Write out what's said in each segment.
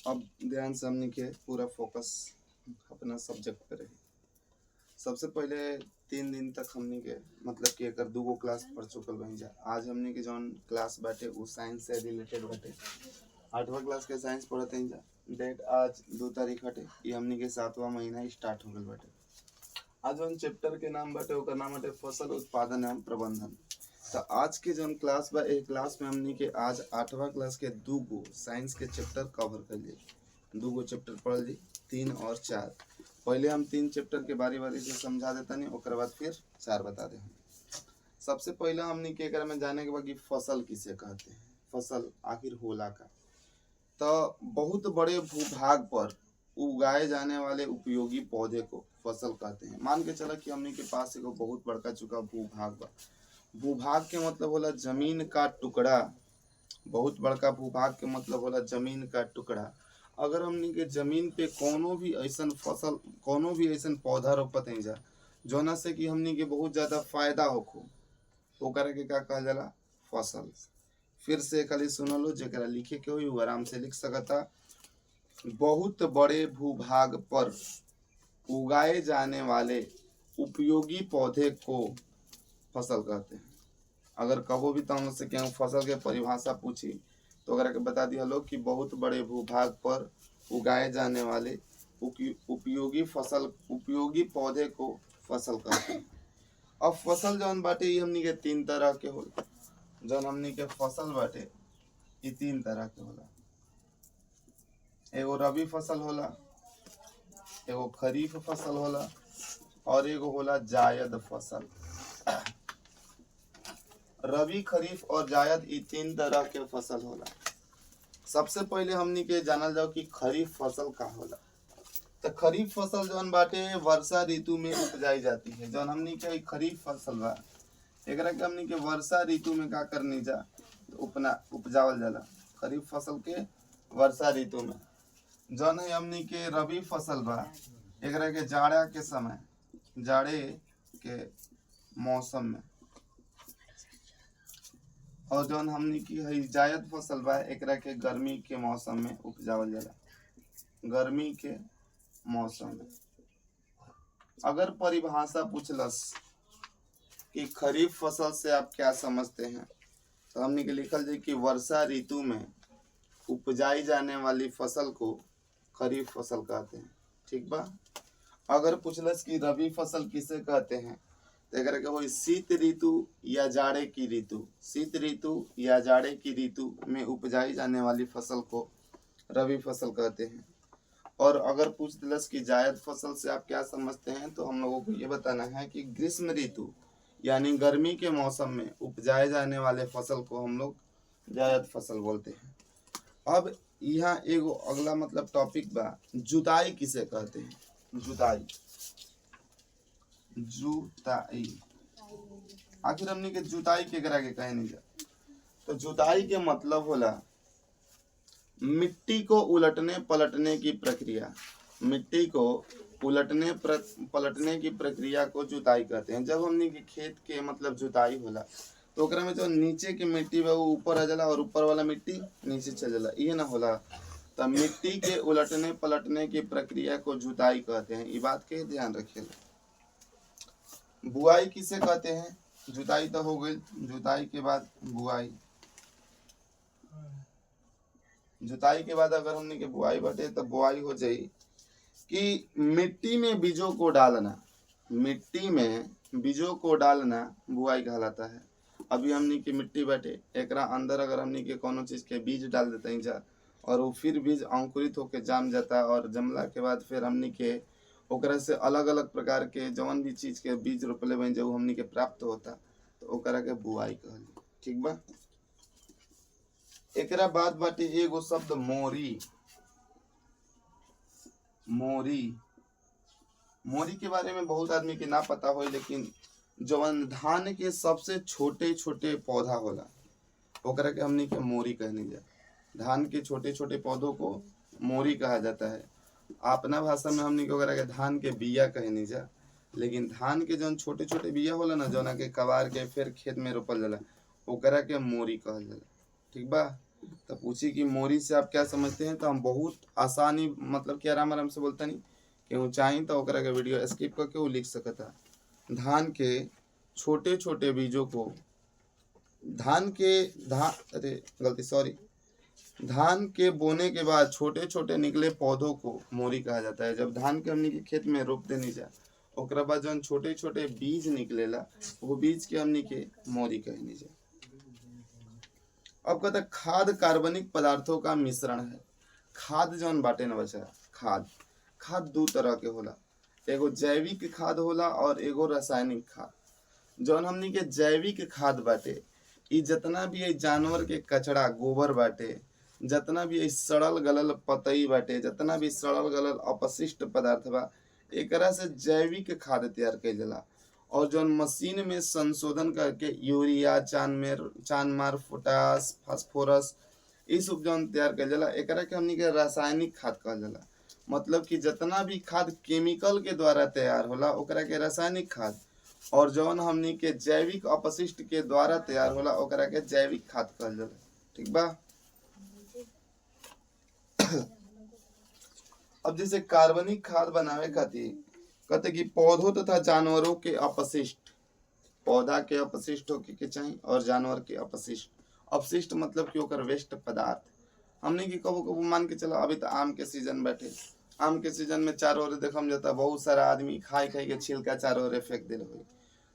अब ध्यान से हमने के पूरा फोकस अपना सब्जेक्ट पे रही। सबसे पहले 3 दिन तक हमने के मतलब कि अगर 2 क्लास पढ़ चुकल बन जा। आज हमने के जौन क्लास बाटे वो साइंस से रिलेटेड बाटे। 8वां क्लास के साइंस पढ़ते हैं जा। डेट आज 2 तारीख हटे। ये हमने के 7वां महीना स्टार्ट हो गल बाटे। आज जौन चैप्टर के नाम बाटे ओकर नाम बाटे फसल उत्पादन एवं प्रबंधन। तो आज के जौन क्लास बा एक क्लास में हमनी के आज 8वां क्लास के 2 साइंस के चैप्टर कवर कर लिए। 2 चैप्टर पढ़ ली, 3 और 4। पहले हम 3 चैप्टर के बारी बारी से समझा देता नहीं, ओकर बाद फिर 4 बता दे। सबसे पहला हमनी के एकरा में जाने के बाद कि फसल किसे कहते हैं, फसल आखिर होला का। तो बहुत बड़े भूभाग पर उगाए जाने वाले उपयोगी पौधे को फसल कहते हैं। मान के चला कि हमनी के पास एगो बहुत बड़का चुका भूभाग बा। भूभाग के मतलब होला जमीन का टुकड़ा। बहुत बड़का भूभाग के मतलब होला जमीन का टुकड़ा। अगर हमनी के जमीन पे कोनो भी ऐसन फसल, कोनो भी ऐसन पौधा रोपत हैं जा जोना से कि हमनी के बहुत ज्यादा फायदा होखो, तो ओकरा के का कहल जाला, फसल। फिर से खाली सुन लो, जेकरा लिखे के होई वो आराम से लिख सकता। बहुत बड़े भूभाग पर उगाए जाने वाले उपयोगी पौधे को फसल कहते हैं। अगर कबो भी तुम से केहू फसल के परिभाषा पूछी तो अगर के बता दिया लोग कि बहुत बड़े भूभाग पर उगाए जाने वाले उपयोगी पौधे को फसल कहते हैं। अब फसल जौन बाटे ये हमनी के 3 तरह के होला। जौन हमनी के फसल बाटे ये 3 तरह के होला। एगो रबी फसल होला, एगो खरीफ फसल होला और एगो होला जायद फसल। रबी, खरीफ और जायद ये 3 तरह के फसल होला। सबसे पहले हमनी के जानल जाओ कि खरीफ फसल का होला। तो खरीफ फसल जौन बाटे वर्षा ऋतु में उपजाई जाती है। जौन हमनी के खरीफ फसल बा एकरा के हमनी के वर्षा ऋतु में का करनी जा, तो उपजावल जाला। खरीफ फसल के वर्षा ऋतु में। जौन है हमनी के रबी फसल बा एकरा के जाड़ा के समय, जाड़े के मौसम में। और जौन हमनी की है जायद फसल बा एकरा के गर्मी के मौसम में उपजावल जाला। गर्मी के मौसम में। अगर परिभाषा पूछलस कि खरीफ फसल से आप क्या समझते हैं, तो हमनी के लिखल जाए कि वर्षा ऋतु में उपजाई जाने वाली फसल को खरीफ फसल कहते हैं। ठीक बा। अगर पूछलस कि रबी फसल किसे कहते हैं, तो एकरा के होई शीत ऋतु या जाड़े की ऋतु। शीत ऋतु या जाड़े की ऋतु में उपजाई जाने वाली फसल को रबी फसल कहते हैं। और अगर पूछ दिलस कि जायद फसल से आप क्या समझते हैं, तो हम लोगों को ये बताना है कि ग्रीष्म ऋतु यानी गर्मी के मौसम में उपजाए जाने वाले फसल को हम लोग जायद फसल बोलते हैं। अब यहाँ एगो अगला मतलब टॉपिक बा, जुताई किसे कहते हैं। जुताई, जुताई आखिर हमने के जुताई केकरा के कहे नहीं जा। तो जुताई के मतलब होला मिट्टी को उलटने पलटने की प्रक्रिया। मिट्टी को उलटने पलटने की प्रक्रिया को जुताई कहते हैं। जब हमने के खेत के मतलब जुताई होला तो ओकरा में जो नीचे के मिट्टी बा वो ऊपर आ जाला और ऊपर वाला मिट्टी नीचे चल जाला, ये ना होला। तो मिट्टी के उलटने पलटने की प्रक्रिया को जुताई कहते हैं। ये बात के ध्यान रखिएगा। बुआई किसे कहते हैं। जुताई तो हो गई, जुताई के बाद बुआई। जुताई के बाद अगर हमने के बुआई बटे तो बुआई हो जाई कि मिट्टी में बीजों को डालना। मिट्टी में बीजों को डालना बुआई कहलाता है। अभी हमने की मिट्टी बटे एकरा अंदर अगर हमने के कोनो चीज के बीज डाल देते हैं जा और वो फिर बीज अंकुरित होकर जाम जाता है और जमला के बाद फिर हमने के ओकरा से अलग अलग प्रकार के जवन भी चीज के बीज रोपले बन जो हमने के प्राप्त होता, तो ओकरा के बुआई कहल। ठीक बा। एकरा बाद बाटे एगो शब्द मोरी। मोरी, मोरी के बारे में बहुत आदमी के ना पता हो, लेकिन जवन धान के सबसे छोटे छोटे पौधा होला ओकरा के हमनी के मोरी कहनी जा। धान के छोटे छोटे पौधों को मोरी कहा जाता है। अपना भाषा में हमनी के ओकरा के धान के बिया कहनी जा। लेकिन धान के जौन छोटे छोटे बिया होला ना, जौना के कबार के फिर खेत में रोपल जाला, ओकरा के मोरी कहल जाला। ठीक बा। तो पूछी कि मोरी से आप क्या समझते हैं, तो हम बहुत आसानी मतलब कि आराम आराम से बोलता नहीं कि चाही तो ओकरा के वीडियो स्किप करके वो लिख सकता। धान के छोटे छोटे बीजों को धान के बोने के बाद छोटे छोटे निकले पौधों को मोरी कहा जाता है। जब धान के हमनी के खेत में रोप देनी जा, ओकरा बाद जौन छोटे छोटे बीज निकलेला वो बीज के हमनी के मोरी कहनी जा। अब कहता खाद कार्बनिक पदार्थों का मिश्रण है। खाद जौन बाटे न बचा, खाद दो तरह के होला, एगो जैविक खाद होला और एगो रासायनिक खाद। जौन हमनी के जैविक खाद बाटे, इ जितना भी है जानवर के कचरा गोबर बाटे, जितना भी है सड़ल गलल पतई बाटे, जितना भी सड़ल गलल अपशिष्ट पदार्थ बा, एकरा से जैविक खाद तैयार कइल जाला। और जौन मशीन में संशोधन करके यूरिया, चानमार, पोटास, फास्फोरस इ सब जौन तैयार कइल जाला, एकरा के हमनी के रासायनिक खाद कहल जाला। मतलब कि जितना भी खाद केमिकल के द्वारा तैयार होला ओकरा के रासायनिक खाद, और जौन हमनी के जैविक अपशिष्ट के द्वारा तैयार होला ओकरा के जैविक खाद कहल जाला। ठीक बा। अब जैसे कार्बनिक खाद बनावे खातिर कहते कि पौधों तथा जानवरों के अपशिष्ट, पौधा के अपशिष्ट होके के चाहिए और जानवर के अपशिष्ट मतलब कि ओकर वेस्ट पदार्थ। हमने की कबो कबो मान के चला, अभी तो आम के सीजन बैठे, आम के सीजन में चारों ओर देखम जाता बहुत सारा आदमी खाई के छिलका चारों ओर फेंक दिल हुई।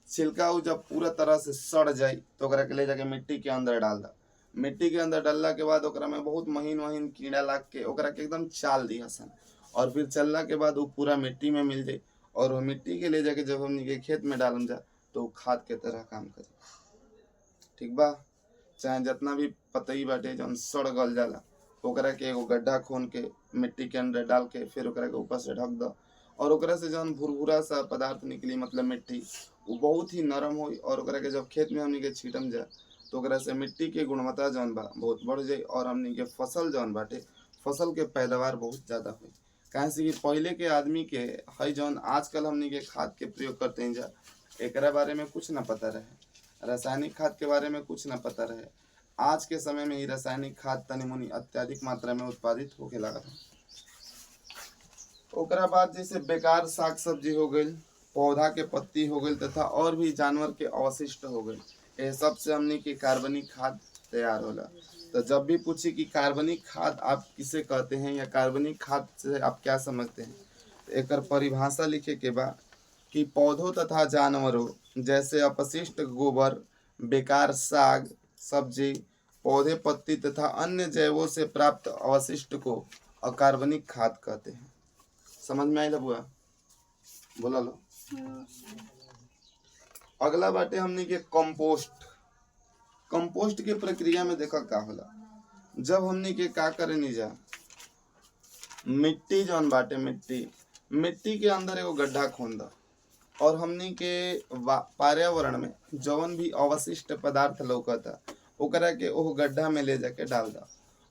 छिलका वो जब पूरा तरह से सड़ जाए तो ओकरा के ले जाके मिट्टी के अंदर डाल दा। मिट्टी के अंदर डालला के बाद ओकरा में बहुत महीन महीन कीड़ा लाग के ओकरा के एकदम चाल दी हसन, और फिर चलला के बाद वो पूरा मिट्टी में मिल जाए, और वो मिट्टी के ले जाके जब हमनी के खेत में डालम जा तो खाद के तरह काम करे। ठीक बा। चाहे जितना भी पतई बाटे जौन सड़ गल जाला ओकरा के एगो गड्ढा खोन के मिट्टी के अंदर डाल के फिर ओकरा के ऊपर से ढक दो, और ओकरा से जौन भुरभुरा सा पदार्थ निकली मतलब मिट्टी, वो बहुत ही नरम होई, और ओकरा के जब खेत में हमनी के छीटम जा तो ओकरा से मिट्टी के गुणवत्ता जौन बा बहुत बढ़ जाए, और हमनी के फसल जौन बाटे फसल के पैदावार बहुत ज़्यादा हुई। कहे से कि पहले के आदमी के हई जौन आजकल हमनी के खाद के प्रयोग करते हैं जा, एकरा बारे में कुछ ना पता रहे, रासायनिक खाद के बारे में कुछ ना पता रहे। आज के समय में ही रासायनिक खाद तनी मुनी अत्यधिक मात्रा में उत्पादित होके लगा है। ओकरा बाद जैसे बेकार साग सब्जी हो गई, पौधा के पत्ती हो गई, तथा और भी जानवर के अवशिष्ट हो गए, ये सब से हमनी के कार्बनिक खाद तैयार होला। तो जब भी पूछी कि कार्बनिक खाद आप किसे कहते हैं या कार्बनिक खाद से आप क्या समझते हैं, तो एक परिभाषा लिखे के बाद कि पौधों तथा जानवरों जैसे अपशिष्ट गोबर, बेकार साग सब्जी, पौधे पत्ती तथा अन्य जैवों से प्राप्त अवशिष्ट को अकार्बनिक खाद कहते हैं। समझ में आइल बुआ? बोला लो। अगला बाटे हमनी के कंपोस्ट। कंपोस्ट के प्रक्रिया में देखा का होला, जब हमनी के का करे नी जा, मिट्टी जौन बाटे मिट्टी के अंदर एगो गड्ढा खोन दा, और हमनी के पर्यावरण में जौन भी अवशिष्ट पदार्थ लौकता ओकरा के ओह गड्ढा में ले जाके डाल दा,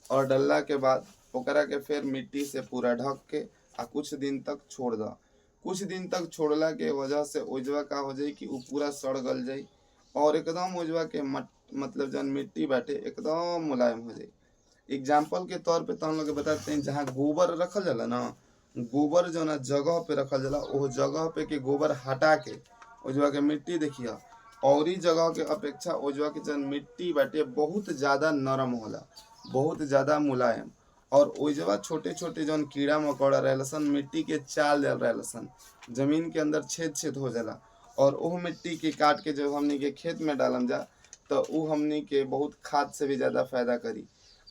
और डालला के बाद ओकरा के फिर मिट्टी से पूरा ढक के आ कुछ दिन तक छोड़ दा। कुछ दिन तक छोड़ला के वजह से ओजवा का हो जाई कि वो पूरा सड़ गल जाई, और एकदम ओजवा के मतलब जौन मिट्टी बाटे एकदम मुलायम हो जाई। एग्जाम्पल के तौर पे तो हम लोग बताते हैं, जहाँ गोबर रखल जाला ना, गोबर जो ना जगह पे रखल जाला, वो जगह पे के गोबर हटा के ओजवा के मिट्टी देखिए, और ही जगह के अपेक्षा ओजवा के जौन मिट्टी बाटे बहुत ज़्यादा नरम होला, बहुत ज़्यादा मुलायम, और ओजवा छोटे छोटे जौन कीड़ा मकोड़ा रहलसन मिट्टी के चाल दे रहलसन, जमीन के अंदर छेद हो जाला, और वो मिट्टी के काट के जब हमनी के खेत में डालम जा तो वो हमनी के बहुत खाद से भी ज़्यादा फायदा करी।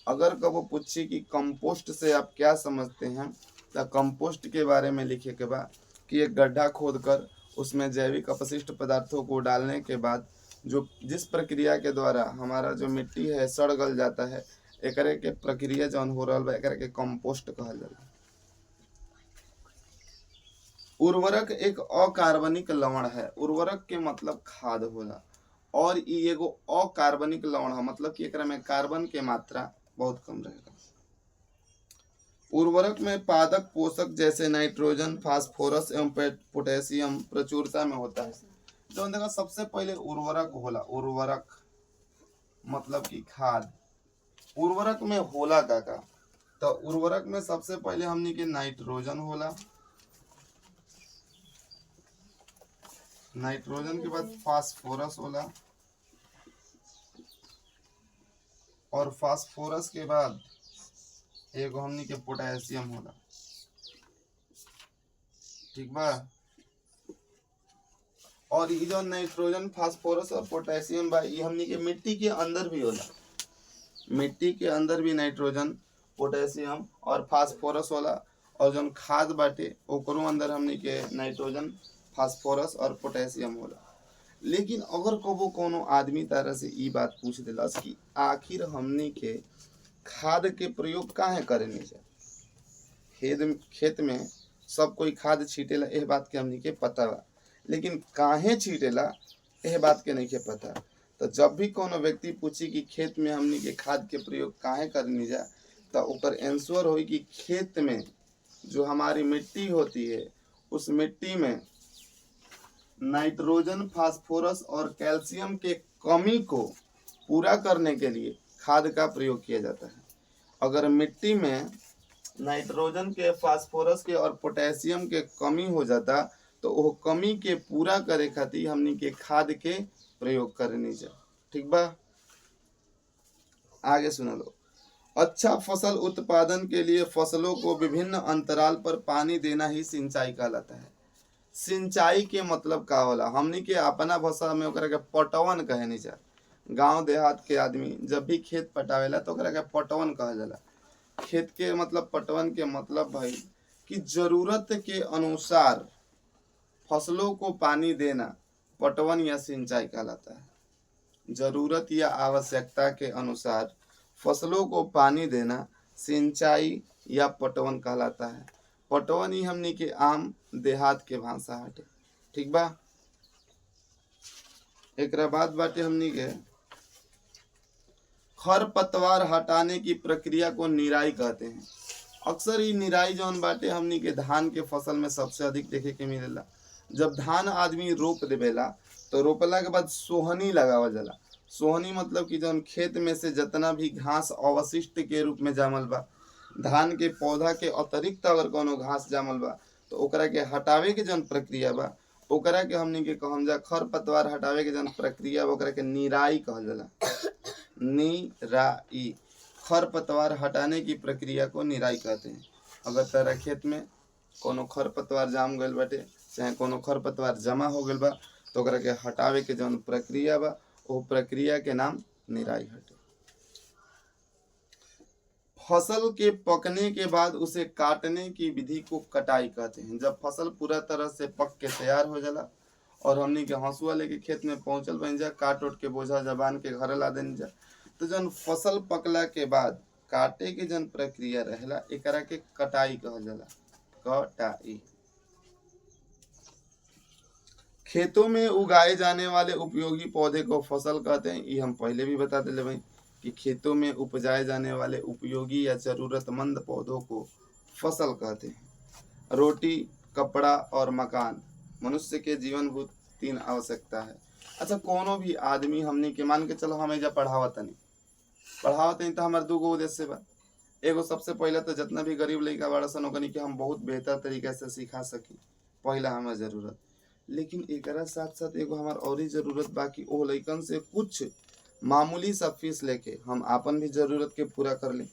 अगर कबो पूछी कि कंपोस्ट से आप क्या समझते हैं, तो कंपोस्ट के बारे में लिखे के बाद कि एक गड्ढा खोद कर उसमें जैविक अपशिष्ट पदार्थों को डालने के बाद जो जिस प्रक्रिया के द्वारा हमारा जो मिट्टी है सड़ गल जाता है, एकरे के प्रक्रिया जौन हो रहल बा एकरे के कंपोस्ट कहल जाला। उर्वरक एक अकार्बनिक लवण है। उर्वरक के मतलब खाद होला, और इ एगो अकार्बनिक लवण है, मतलब कि एकरा में कार्बन के मात्रा बहुत कम रहेगा। उर्वरक में पादप पोषक जैसे नाइट्रोजन, फास्फोरस एवं पोटेशियम प्रचुरता में होता है। जो देखो सबसे पहले उर्वरक होला, उर्वरक मतलब कि खाद, उर्वरक में होला का तो उर्वरक में सबसे पहले हमनी के नाइट्रोजन होला, नाइट्रोजन के बाद फास्फोरस होला, और फास्फोरस के बाद एगो हमनी के पोटेशियम होला। ठीक बा। और ये जो नाइट्रोजन, फास्फोरस और पोटेशियम बा ये हमनी के मिट्टी के अंदर भी होला, मिट्टी के अंदर भी नाइट्रोजन, पोटेशियम और फास्फोरस होला। और जो खाद बाटे ओकरो अंदर हमनी के नाइट्रोजन, फास्फोरस और पोटेशियम होला। लेकिन अगर कबो कोनो आदमी तारा से ई बात पूछ दिलस कि आखिर हमनी के खाद के प्रयोग काहे करेनी चाहिए, खेत में सब कोई खाद छीटेला, एह बात के हमनी के पता बा, लेकिन काहे छीटेला एह बात के नहीं के पता। तो जब भी कोनो व्यक्ति पूछी कि खेत में हमनी के खाद के प्रयोग काहे करनी जा, तो ओकर आंसर होई कि खेत में जो हमारी मिट्टी होती है उस मिट्टी में नाइट्रोजन, फास्फोरस और कैल्शियम के कमी को पूरा करने के लिए खाद का प्रयोग किया जाता है। अगर मिट्टी में नाइट्रोजन के, फास्फोरस के और पोटेशियम के कमी हो जाता तो वो कमी के पूरा करे खातिर हमनी के खाद के प्रयोग करनी चाहिए। ठीक बा। आगे सुना लो। अच्छा फसल उत्पादन के लिए फसलों को विभिन्न अंतराल पर पानी देना ही सिंचाई कहलाता है। सिंचाई के मतलब का होला, हमनी के अपना भाषा में ओकरा के पटवन कहनी जा। गांव देहात के आदमी जब भी खेत पटावेला तो ओकरा के पटवन कहल जाला। खेत के मतलब पटवन के मतलब भाई कि जरूरत के अनुसार फसलों को पानी देना पटवन या सिंचाई कहलाता है। जरूरत या आवश्यकता के अनुसार फसलों को पानी देना सिंचाई या पटवन कहलाता है। पटवन ही हमनी के आम देहात के भाषा हटे। ठीक बा। एकरा बाद बाटे हमनी के खरपतवार हटाने की प्रक्रिया को निराई कहते हैं। अक्सर ये निराई जौन बाटे हमनी के धान के फसल में सबसे अधिक देखे के मिलेला। जब धान आदमी रोप देवेला तो रोपला के बाद सोहनी लगावल जाला। सोहनी मतलब कि जौन खेत में से जितना भी घास अवशिष्ट के रूप में जामल बा, धान के पौधा के अतिरिक्त अगर कोनो घास जामल बा तो ओकरा के हटावे के जौन प्रक्रिया बा ओकरा के हमनी के कहम जा खरपतवार हटावे के जौन प्रक्रिया बा ओकरा के निराई कहल जाला। निराई, खरपतवार हटाने की प्रक्रिया को निराई कहते हैं। अगर तेरा खेत में कोनो खरपतवार जाम गइल बाटे चाहे कोनो खरपतवार जमा हो गइल बा तो ओकरा के हटावे के जौन प्रक्रिया बा वो प्रक्रिया के नाम निराई हटे। फसल के पकने के बाद उसे काटने की विधि को कटाई कहते हैं। जब फसल पूरा तरह से पक के तैयार हो जाला और हमनी के हंसुआ लेके खेत में पहुंचल बन जा, काट उठ के बोझा जबान के घर ला देन जा, तो जन फसल पकला के बाद काटे के जन प्रक्रिया रहेला एकरा के कटाई कहल जाला। कटाई। खेतों में उगाए जाने वाले उपयोगी पौधे को फसल कहते हैं। ये हम पहले भी बता दिले भाई कि खेतों में उपजाए जाने वाले उपयोगी या जरूरतमंद पौधों को फसल कहते हैं। रोटी, कपड़ा और मकान मनुष्य के जीवनभूत 3 आवश्यकता है। अच्छा, कोनो भी आदमी हमनी के मान के चलो हम एजा पढ़ावतनी तो हमार 2 गो उद्देश्य बा। एगो सबसे पहले तो जितना भी गरीब लड़का बड़ा सन ओकनी के हम बहुत बेहतर तरीका से सिखा सकी, पहला हमार जरूरत। लेकिन एकरा साथ साथ एगो हमार और ही जरूरत बा कि ओ लड़कन से कुछ मामूली सा फीस लेके हम आपन भी जरूरत के पूरा कर ले।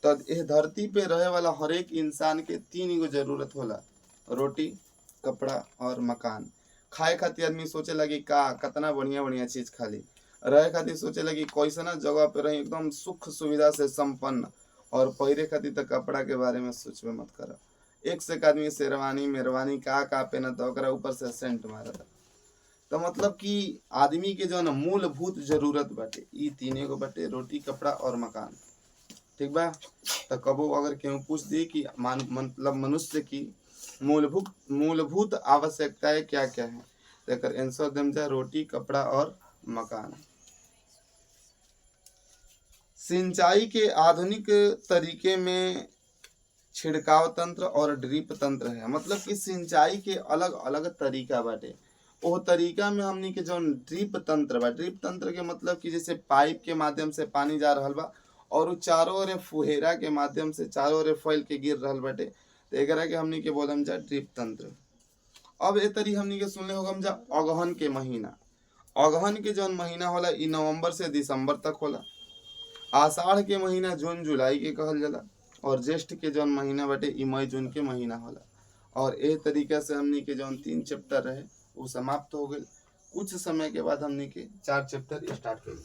तो इस धरती पे रहे वाला हर एक इंसान के 3 गो जरूरत होला, रोटी, कपड़ा और मकान। खाए खातिर आदमी सोचे लगी का कितना बढ़िया बढ़िया चीज खा ली, रहे खातिर सोचे लगी कैसना जगह पे रही एकदम सुख सुविधा से संपन्न, और पहिरे खातिर तो कपड़ा के बारे में सोचबे मत करा। एक से एक आदमी शेरवानी मेरवानी का पहना तो ओकरा ऊपर से सेंट मारता। तो मतलब कि आदमी के जो ना मूलभूत जरूरत बाटे ई 3 गो बाटे, रोटी, कपड़ा और मकान। ठीक बा। तो कबो अगर केहू पूछ दी कि मतलब मनुष्य की मूलभूत आवश्यकताएं क्या क्या है तो एकर आंसर देम जा रोटी, कपड़ा और मकान। सिंचाई के आधुनिक तरीके में छिड़काव तंत्र और ड्रिप तंत्र है। मतलब कि सिंचाई के अलग अलग तरीका बाटे। वो तरीका में हमनी के जो ड्रिप तंत्र बा, ड्रिप तंत्र के मतलब कि जैसे पाइप के माध्यम से पानी जा रहल बा और वो चारों ओर फुहेरा के माध्यम से चारों ओर फैल के गिर रहल बाटे, तो एकरा के हमनी के बोलम जा ड्रिप तंत्र। अब ए तरी हमनी के सुनले होगम जा अगहन के महीना। अगहन के जौन महीना होला इ नवंबर से दिसंबर तक होला। आषाढ़ के महीना जून जुलाई के कहल जाला, और ज्येष्ठ के जौन महीना बाटे इ मई जून के महीना होला। और ए तरीका से हमनी के जौन 3 चैप्टर रहे वो समाप्त हो गए। कुछ समय के बाद हमनी के 4 चैप्टर स्टार्ट कइल।